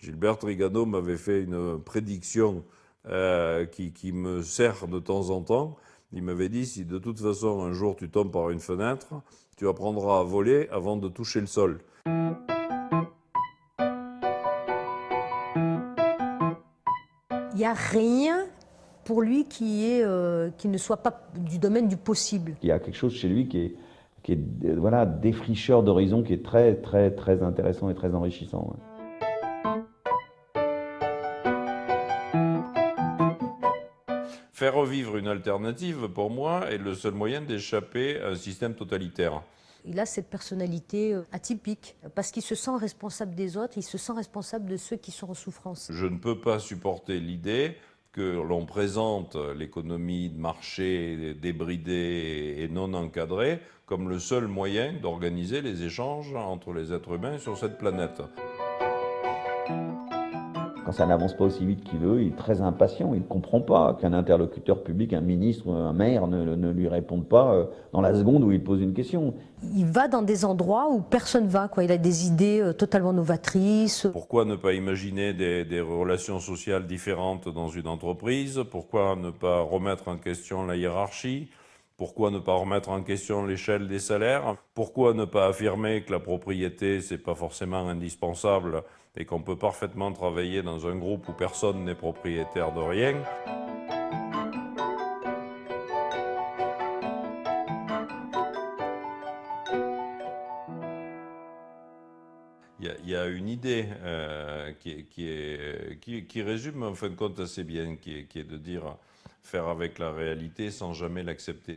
Gilbert Trigano m'avait fait une prédiction qui me sert de temps en temps. Il m'avait dit, si de toute façon un jour tu tombes par une fenêtre, tu apprendras à voler avant de toucher le sol. Il n'y a rien pour lui qui ne soit pas du domaine du possible. Il y a quelque chose chez lui qui est voilà, défricheur d'horizon, qui est très, très, très intéressant et très enrichissant. Faire revivre une alternative, pour moi, est le seul moyen d'échapper à un système totalitaire. Il a cette personnalité atypique, parce qu'il se sent responsable des autres, il se sent responsable de ceux qui sont en souffrance. Je ne peux pas supporter l'idée que l'on présente l'économie de marché débridée et non encadrée comme le seul moyen d'organiser les échanges entre les êtres humains sur cette planète. Quand ça n'avance pas aussi vite qu'il veut, il est très impatient. Il ne comprend pas qu'un interlocuteur public, un ministre, un maire ne lui réponde pas dans la seconde où il pose une question. Il va dans des endroits où personne ne va, quoi. Il a des idées totalement novatrices. Pourquoi ne pas imaginer des relations sociales différentes dans une entreprise? Pourquoi ne pas remettre en question la hiérarchie? Pourquoi ne pas remettre en question l'échelle des salaires? Pourquoi ne pas affirmer que la propriété, c'est pas forcément indispensable et qu'on peut parfaitement travailler dans un groupe où personne n'est propriétaire de rien? Il y a une idée qui résume en fin de compte assez bien, qui est de dire faire avec la réalité sans jamais l'accepter.